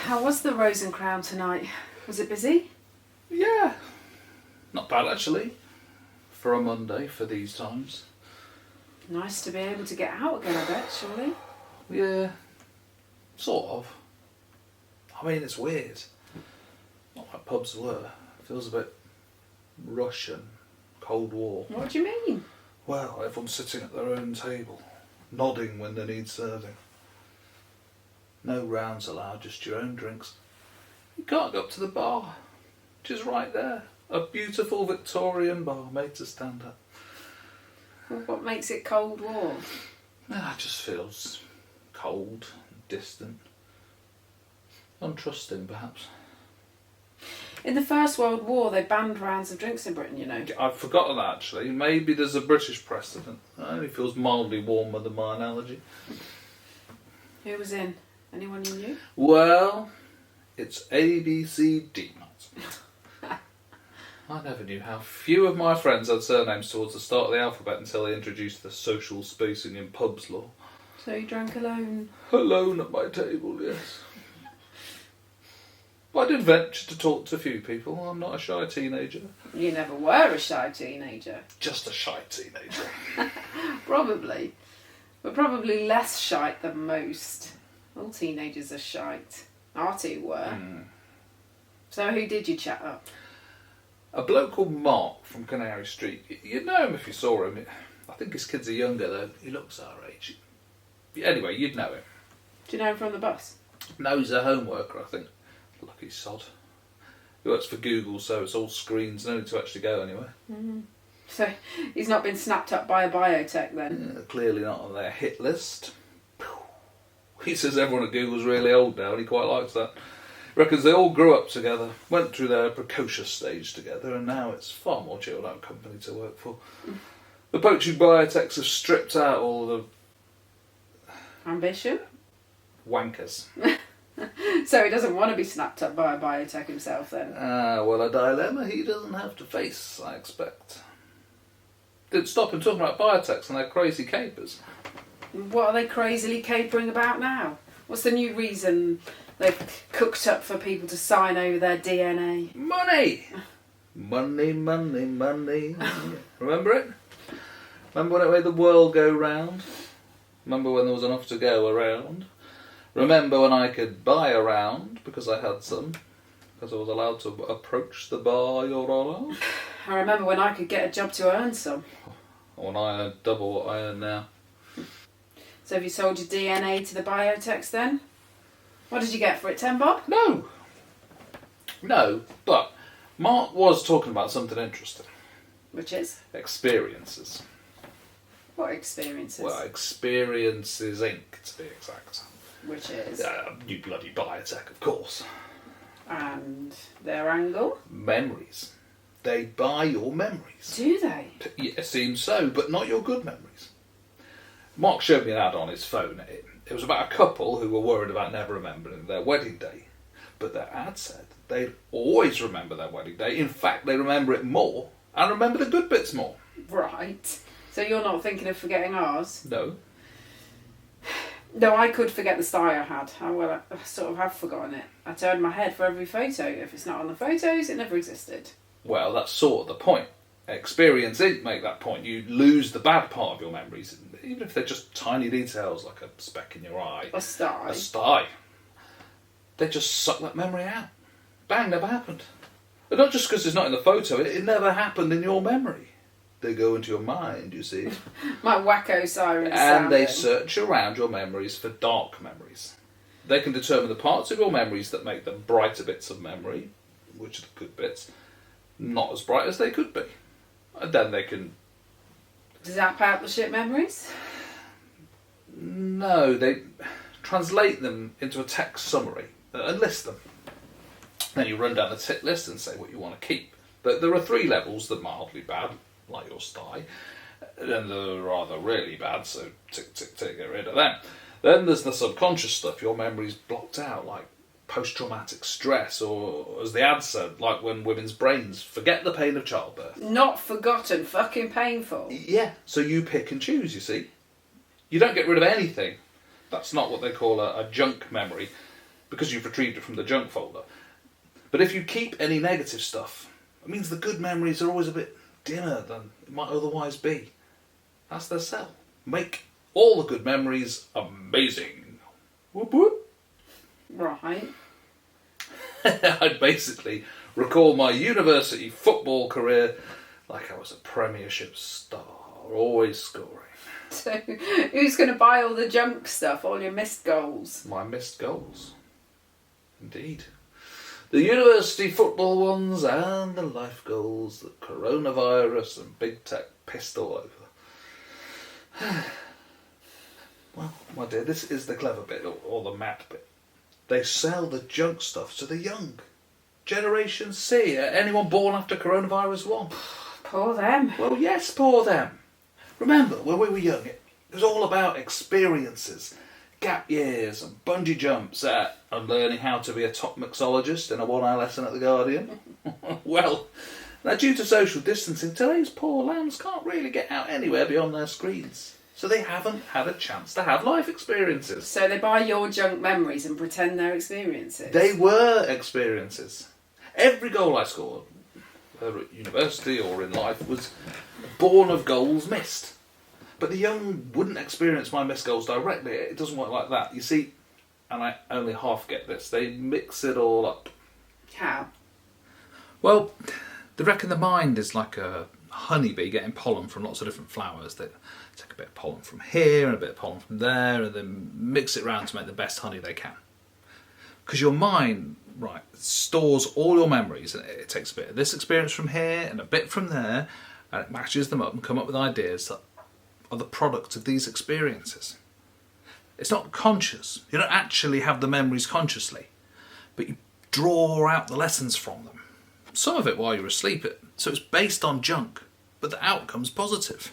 How was the Rose and Crown tonight? Was it busy? Yeah, not bad actually. For a Monday, for these times. Nice to be able to get out again, I bet, surely. Yeah, sort of. I mean, it's weird. Not like pubs were. It feels a bit Russian, Cold War. What do you mean? Well, everyone's sitting at their own table, nodding when they need serving. No rounds allowed, just your own drinks. You can't go up to the bar, which is right there. A beautiful Victorian bar made to stand up. Well, what makes it Cold War? It just feels cold, distant, untrusting perhaps. In the First World War, they banned rounds of drinks in Britain, you know. I've forgotten that actually. Maybe there's a British precedent. It only feels mildly warmer than my analogy. Who was in? Anyone you knew? Well, it's ABCD night. I never knew how few of my friends had surnames towards the start of the alphabet until they introduced the social spacing in pubs law. So you drank alone? Alone at my table, yes. But I did venture to talk to a few people. I'm not a shy teenager. You never were a shy teenager. Just a shy teenager. Probably. But probably less shite than most. All teenagers are shite. Our two were. So who did you chat up? A bloke called Mark from Canary Street. You'd know him if you saw him. I think his kids are younger though. He looks our age. Anyway, you'd know him. Do you know him from the bus? No, he's a home worker, I think. Lucky sod. He works for Google, so it's all screens, no need to actually go anywhere. So he's not been snapped up by a biotech then? Yeah, clearly not on their hit list. He says everyone at Google's really old now, and he quite likes that. Reckons they all grew up together, went through their precocious stage together, and now it's far more chilled out company to work for. The poaching biotechs have stripped out all the Ambition? wankers. So he doesn't want to be snapped up by a biotech himself then? Well, a dilemma he doesn't have to face, I expect. Didn't stop him talking about biotechs and their crazy capers. What are they crazily capering about now? What's the new reason they've cooked up for people to sign over their DNA? Money! Money, money, money. Remember it? Remember when it made the world go round? Remember when there was enough to go around? Remember when I could buy a round because I had some? Because I was allowed to approach the bar, Your Honour? I remember when I could get a job to earn some. When I earned double what I earn now. So have you sold your DNA to the biotechs then? What did you get for it, 10 bob? No, but Mark was talking about something interesting. Which is? Experiences. What experiences? Well, Experiences Inc. to be exact. Which is? You bloody biotech, of course. And their angle? Memories. They buy your memories. Do they? Yeah, it seems so, but not your good memories. Mark showed me an ad on his phone. It was about a couple who were worried about never remembering their wedding day. But their ad said they'd always remember their wedding day. In fact, they remember it more and remember the good bits more. Right. So you're not thinking of forgetting ours? No. No, I could forget the style I had. I sort of have forgotten it. I turned my head for every photo. If it's not on the photos, it never existed. Well, that's sort of the point. Experience Inc. make that point. You lose the bad part of your memories, even if they're just tiny details like a speck in your eye. A sty. A sty. They just suck that memory out. Bang, never happened. But not just because it's not in the photo, it never happened in your memory. They go into your mind, you see. My wacko sirens And they sounding. search around your memories for dark memories. They can determine the parts of your memories that make them brighter bits of memory, which are the good bits, not as bright as they could be. And then they can... Zap out the shit memories? No, they translate them into a text summary and list them. Then you run down the tick list and say what you want to keep. But there are 3 levels: the mildly bad, like your sty, then the rather really bad, so tick, tick, tick, get rid of them. Then there's the subconscious stuff, your memory's blocked out, like post-traumatic stress, or as the ad said, like when women's brains forget the pain of childbirth. Not forgotten, fucking painful. Yeah, so you pick and choose, you see. You don't get rid of anything. That's not what they call a junk memory. because you've retrieved it from the junk folder. But if you keep any negative stuff, it means the good memories are always a bit dimmer than it might otherwise be. That's their sell. Make all the good memories amazing. Whoop whoop. Right. I'd basically recall my university football career like I was a Premiership star, always scoring. So, who's going to buy all the junk stuff, all your missed goals? My missed goals. Indeed. The university football ones and the life goals that coronavirus and big tech pissed all over. Well, my dear, this is the clever bit, or the mad bit. They sell the junk stuff to the young. Generation C, anyone born after coronavirus 1. Poor them. Well, yes, poor them. Remember, when we were young, it was all about experiences, gap years and bungee jumps, and learning how to be a top mixologist in a one-hour lesson at The Guardian. Well, now due to social distancing, today's poor lambs can't really get out anywhere beyond their screens. So they haven't had a chance to have life experiences. So they buy your junk memories and pretend they're experiences. They were experiences. Every goal I scored, whether at university or in life, was born of goals missed. But the young wouldn't experience my missed goals directly. It doesn't work like that. You see, and I only half get this, they mix it all up. How? Well, they reckon the mind is like a honeybee getting pollen from lots of different flowers. They take a bit of pollen from here and a bit of pollen from there and then mix it around to make the best honey they can. Because your mind, right, stores all your memories, and it takes a bit of this experience from here and a bit from there, and it matches them up and come up with ideas that are the product of these experiences. It's not conscious. You don't actually have the memories consciously, but you draw out the lessons from them. Some of it while you're asleep, so it's based on junk, but the outcome's positive.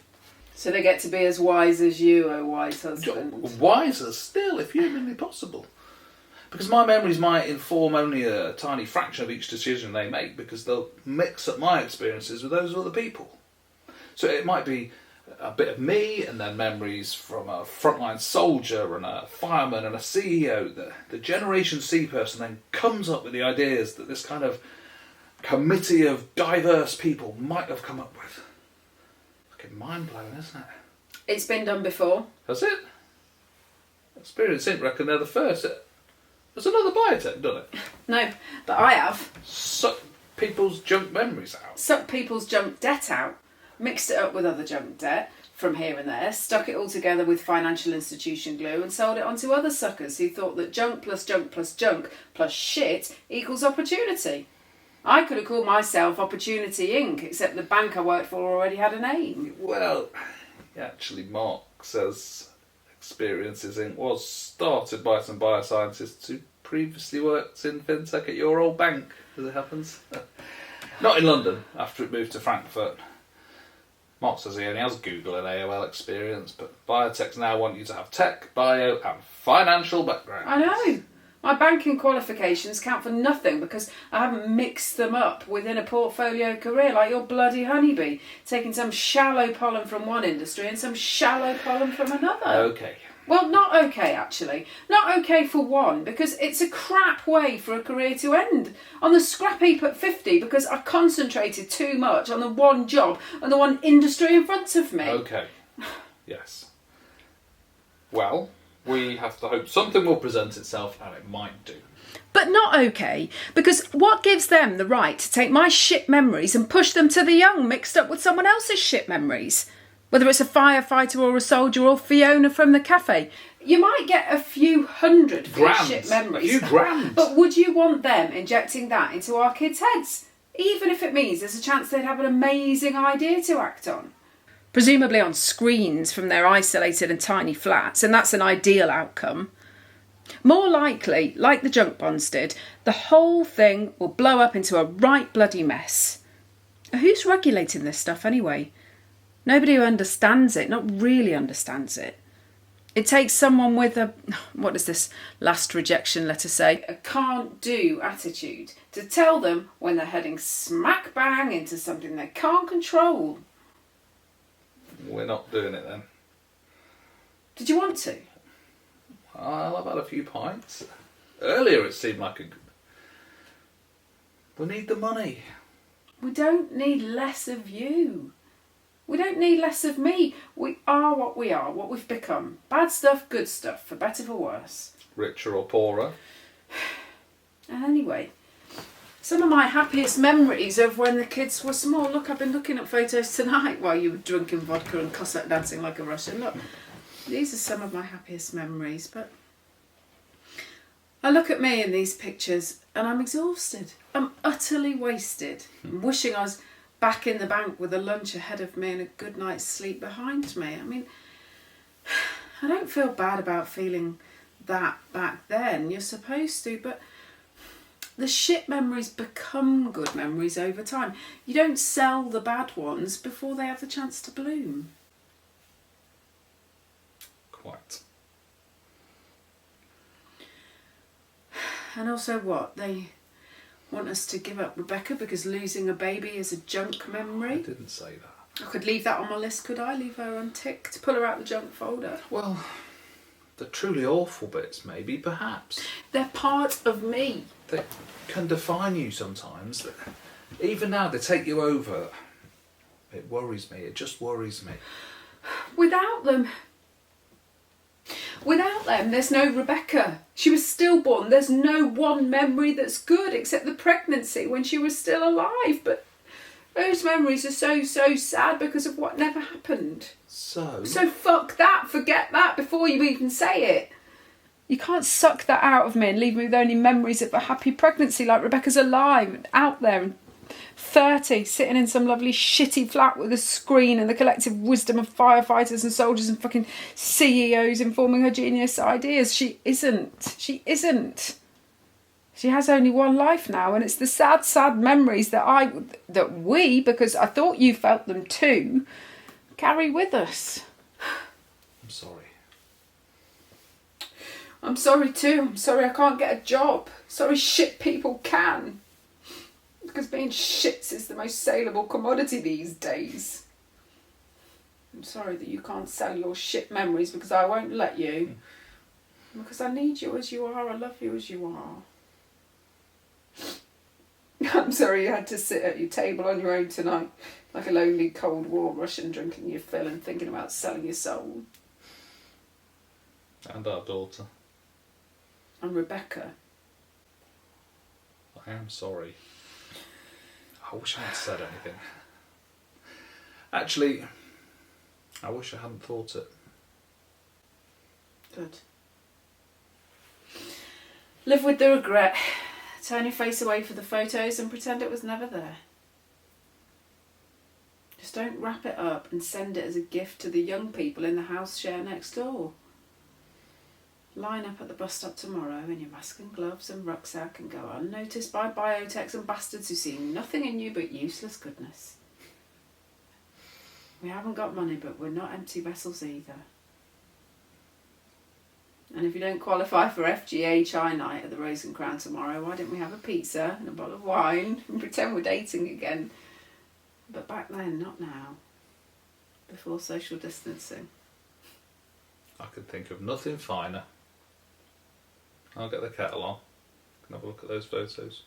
So they get to be as wise as you, oh wise husband. Wiser still, if humanly possible. Because my memories might inform only a tiny fraction of each decision they make, because they'll mix up my experiences with those of other people. So it might be a bit of me, and then memories from a frontline soldier and a fireman and a CEO. The Generation C person then comes up with the ideas that this kind of committee of diverse people might have come up with. Fucking mind-blowing, isn't it? It's been done before. Has it? Experience Inc. reckon they're the first. There's another biotech done it. No, but I have. Suck people's junk memories out. Sucked people's junk debt out, mixed it up with other junk debt from here and there, stuck it all together with financial institution glue and sold it on to other suckers who thought that junk plus junk plus junk plus shit equals opportunity. I could have called myself Opportunity Inc., except the bank I worked for already had a name. Well, actually Mark says Experiences Inc. was started by some bioscientists who previously worked in fintech at your old bank, as it happens. Not in London, after it moved to Frankfurt. Mark says he only has Google and AOL experience, but biotechs now want you to have tech, bio and financial background. I know. My banking qualifications count for nothing because I haven't mixed them up within a portfolio career like your bloody honeybee, taking some shallow pollen from one industry and some shallow pollen from another. Okay. Well, not okay, actually. Not okay for one, because it's a crap way for a career to end. On the scrap heap at 50, because I concentrated too much on the one job and the one industry in front of me. Okay. Yes. Well, we have to hope something will present itself, and it might do. But not okay, because what gives them the right to take my shit memories and push them to the young mixed up with someone else's shit memories? Whether it's a firefighter or a soldier or Fiona from the cafe. You might get a few hundred for your shit memories. A few grand. But would you want them injecting that into our kids' heads? Even if it means there's a chance they'd have an amazing idea to act on. Presumably on screens from their isolated and tiny flats, and that's an ideal outcome. More likely, like the junk bonds did, the whole thing will blow up into a right bloody mess. Who's regulating this stuff anyway? Nobody who understands it, not really understands it. It takes someone with a, what does this last rejection letter say? A can't do attitude to tell them when they're heading smack bang into something they can't control. We're not doing it then. Did you want to? I've had a few pints. Earlier it seemed like we need the money. We don't need less of you. We don't need less of me. We are what we are, what we've become. Bad stuff, good stuff, for better, for worse. Richer or poorer. And anyway, some of my happiest memories of when the kids were small. Look, I've been looking at photos tonight while you were drinking vodka and Cossack dancing like a Russian. Look, these are some of my happiest memories. But I look at me in these pictures and I'm exhausted. I'm utterly wasted. I'm wishing I was back in the bank with a lunch ahead of me and a good night's sleep behind me. I mean, I don't feel bad about feeling that back then. You're supposed to, but the shit memories become good memories over time. You don't sell the bad ones before they have the chance to bloom. Quite. And also what? They want us to give up Rebecca because losing a baby is a junk memory? I didn't say that. I could leave that on my list, could I? Leave her unticked? Pull her out the junk folder? Well, the truly awful bits, maybe, perhaps. They're part of me. They can define you sometimes. Even now, they take you over. It worries me. It just worries me. Without them, there's no Rebecca. She was stillborn. There's no one memory that's good except the pregnancy when she was still alive. But those memories are so sad because of what never happened. So Fuck that. Forget that before you even say it. You can't suck that out of me and leave me with only memories of a happy pregnancy like Rebecca's alive and out there and 30, sitting in some lovely shitty flat with a screen and the collective wisdom of firefighters and soldiers and fucking CEOs informing her genius ideas. She isn't. She has only one life now, and it's the sad memories that we, because I thought you felt them too, carry with us. I'm sorry. I'm sorry too. I'm sorry I can't get a job. Sorry shit people can. Because being shits is the most saleable commodity these days. I'm sorry that you can't sell your shit memories because I won't let you. Because I need you as you are. I love you as you are. I'm sorry you had to sit at your table on your own tonight like a lonely Cold War Russian drinking your fill and thinking about selling your soul. And our daughter. And Rebecca. I am sorry. I wish I hadn't said anything. Actually, I wish I hadn't thought it. Good. Live with the regret. Turn your face away for the photos and pretend it was never there. Just don't wrap it up and send it as a gift to the young people in the house share next door. Line up at the bus stop tomorrow in your mask and gloves and rucksack and go unnoticed by biotechs and bastards who see nothing in you but useless goodness. We haven't got money, but we're not empty vessels either. And if you don't qualify for FGA chai night at the Rose and Crown tomorrow, why don't we have a pizza and a bottle of wine and pretend we're dating again? But back then, not now. Before social distancing. I could think of nothing finer. I'll get the kettle on. Can have a look at those photos.